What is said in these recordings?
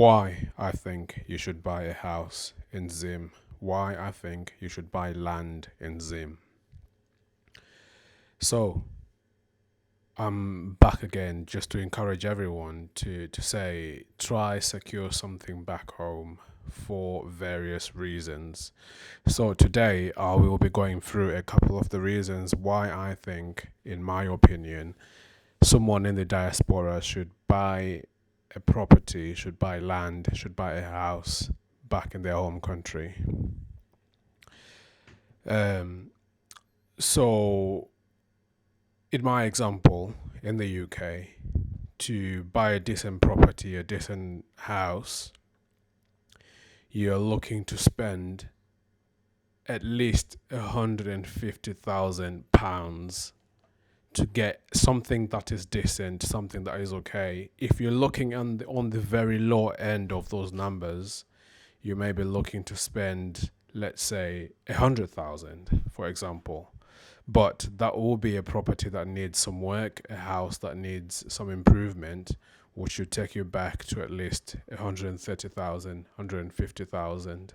why I think you should buy a house in Zim, why I think you should buy land in Zim. So, I'm back again just to encourage everyone to say try secure something back home for various reasons. So today I will be going through a couple of the reasons why I think, in my opinion, someone in the diaspora should buy a property, should buy land, should buy a house back in their home country. Um, so in my example, in the UK, to buy a decent property, a decent house, you're looking to spend at least £150,000 to get something that is decent, something that is okay. If you're looking on the very low end of those numbers, you may be looking to spend, let's say, 100,000, for example. But that will be a property that needs some work, a house that needs some improvement, which should take you back to at least 130,000, 150,000.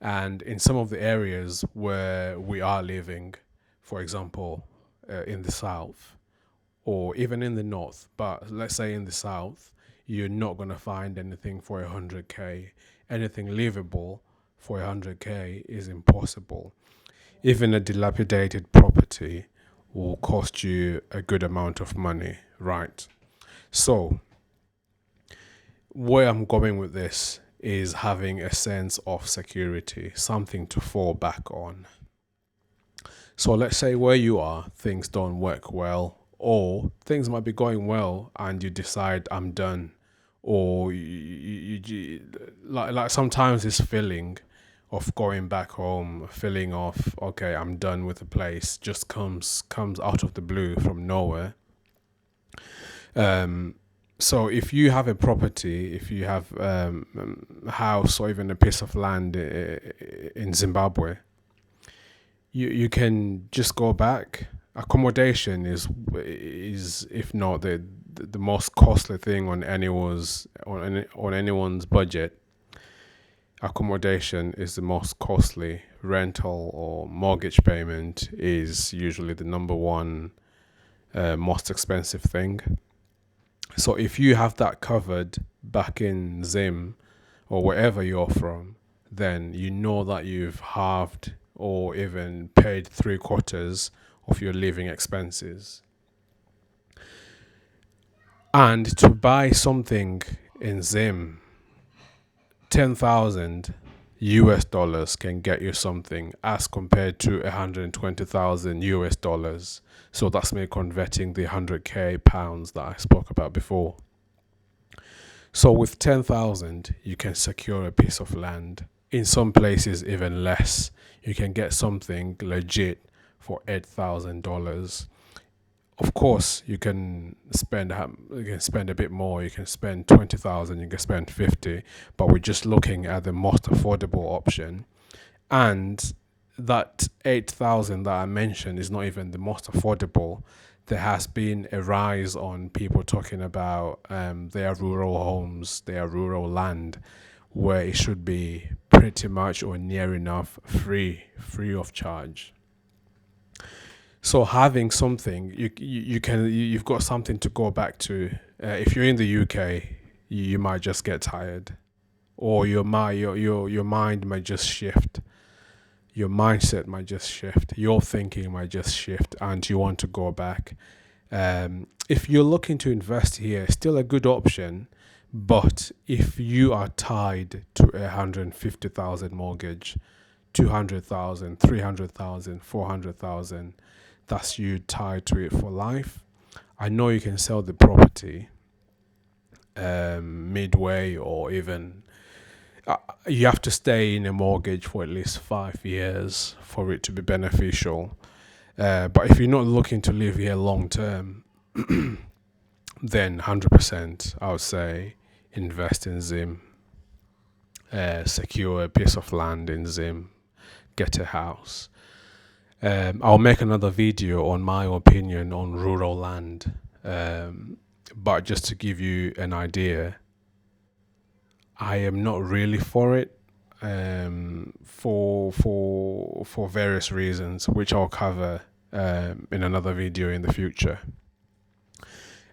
And in some of the areas where we are living, for example, in the south or even in the north, but let's say in the south, you're not going to find anything for 100k. Anything livable for 100k is impossible. Even a dilapidated property will cost you a good amount of money, right? So, where I'm going with this is having a sense of security, something to fall back on. So, let's say where you are, things don't work well, or things might be going well, and you decide, I'm done. Or like sometimes this feeling of going back home, feeling of okay, I'm done with the place, just comes out of the blue from nowhere. So if you have a property, if you have a house or even a piece of land in Zimbabwe, you can just go back. Accommodation is if not the most costly thing on anyone's budget. Accommodation is the most costly. Rental or mortgage payment is usually the number one most expensive thing. So if you have that covered back in Zim or wherever you're from, then you know that you've halved or even paid 3/4 of your living expenses. And to buy something in Zim, 10,000 US dollars can get you something as compared to 120,000 US dollars. So that's me converting the 100k pounds that I spoke about before. So with 10,000, you can secure a piece of land. In some places, even less. You can get something legit for $8,000. Of course, you can spend a bit more. You can spend 20,000. You can spend 50. But we're just looking at the most affordable option, and that 8,000 that I mentioned is not even the most affordable. There has been a rise on people talking about their rural homes, their rural land, where it should be pretty much or near enough free of charge. So having something, you've got something to go back to. If you're in the UK, you might just get tired, or your mind might just shift. Your mindset might just shift. Your thinking might just shift, and you want to go back. If you're looking to invest here, still a good option. But if you are tied to 150,000 mortgage, 200,000, 300,000, 400,000, that's you tied to it for life. I know you can sell the property midway, or even you have to stay in a mortgage for at least 5 years for it to be beneficial. But if you're not looking to live here long term, then 100% I would say invest in Zim, secure a piece of land in Zim, get a house. I'll make another video on my opinion on rural land, but just to give you an idea, I am not really for it, for various reasons, which I'll cover in another video in the future.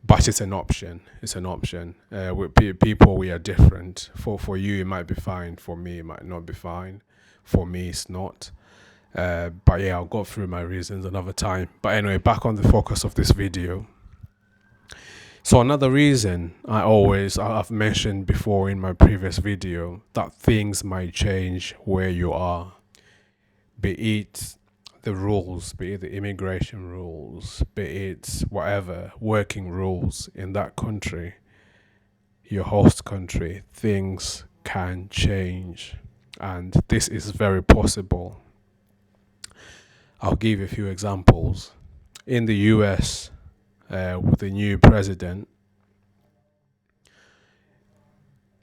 But it's an option. It's an option. With people, we are different. For you, it might be fine. For me, it might not be fine. For me, it's not. But yeah, I'll go through my reasons another time. But anyway, back on the focus of this video. So another reason I've mentioned before in my previous video, that things might change where you are, be it the rules, be it the immigration rules, be it whatever working rules in that country, your host country. Things can change, and this is very possible. I'll give a few examples. In the US, with the new president,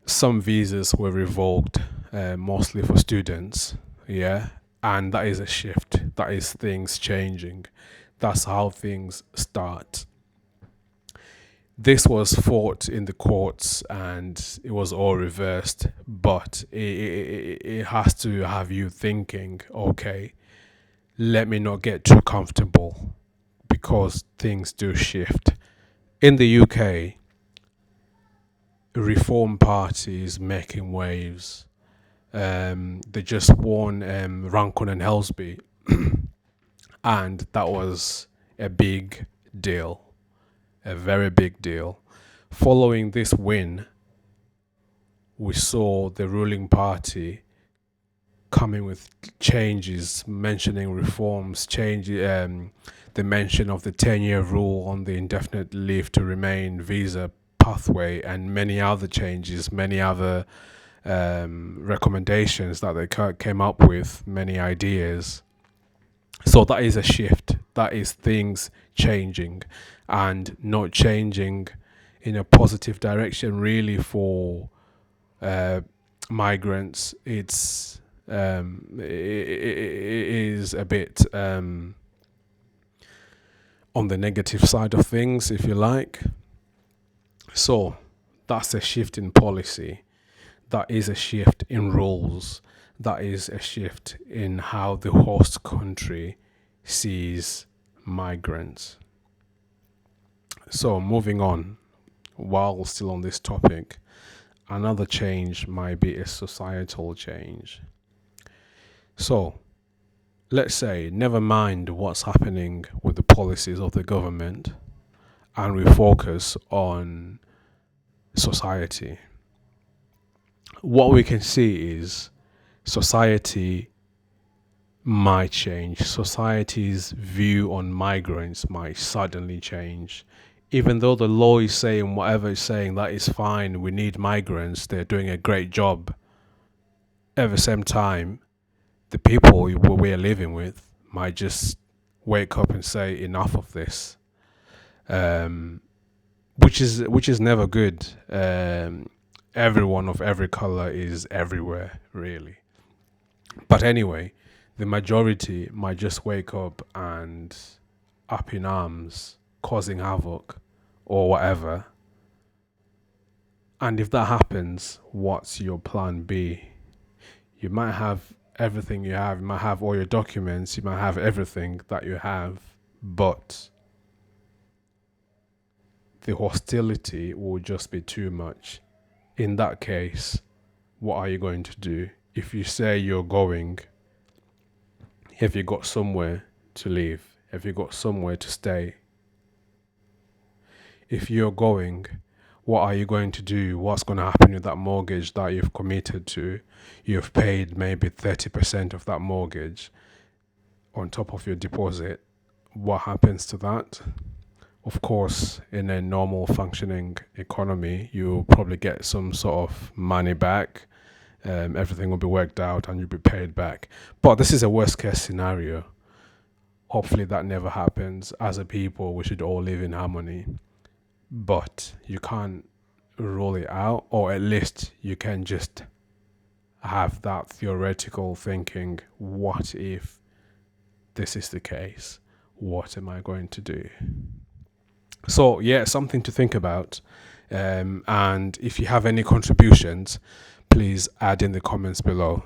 some visas were revoked, mostly for students. Yeah, and that is a shift. That is things changing. That's how things start. This was fought in the courts and it was all reversed, but it has to have you thinking, okay, let me not get too comfortable, because things do shift. In the UK, Reform Party is making waves. They just won Rankin and Helsby, and that was a big deal, a very big deal. Following this win, we saw the ruling party coming with changes, mentioning reforms, the mention of the 10-year rule on the indefinite leave to remain visa pathway, and many other changes, many other recommendations that they came up with, many ideas. So that is a shift. That is things changing, and not changing in a positive direction really for migrants. It is a bit on the negative side of things, if you like. So that's a shift in policy. That is a shift in rules. That is a shift in how the host country sees migrants. So moving on, while still on this topic, another change might be a societal change. So let's say, never mind what's happening with the policies of the government, and we focus on society. What we can see is society might change. Society's view on migrants might suddenly change. Even though the law is saying whatever it's saying, that is fine, we need migrants, they're doing a great job. At the same time, the people we're living with might just wake up and say enough of this, which is never good. Everyone of every color is everywhere, really. But anyway, the majority might just wake up and up in arms, causing havoc or whatever. And if that happens, what's your plan B? You might have everything you have, you might have all your documents, you might have everything that you have, but the hostility will just be too much. In that case, what are you going to do? If you say you're going, have you got somewhere to live? Have you got somewhere to stay? If you're going, what are you going to do? What's going to happen with that mortgage that you've committed to? You've paid maybe 30% of that mortgage on top of your deposit. What happens to that? Of course, in a normal functioning economy, you'll probably get some sort of money back. Everything will be worked out and you'll be paid back. But this is a worst case scenario. Hopefully that never happens. As a people, we should all live in harmony. But you can't rule it out, or at least you can just have that theoretical thinking, what if this is the case? What am I going to do? So yeah, something to think about. And if you have any contributions, please add in the comments below.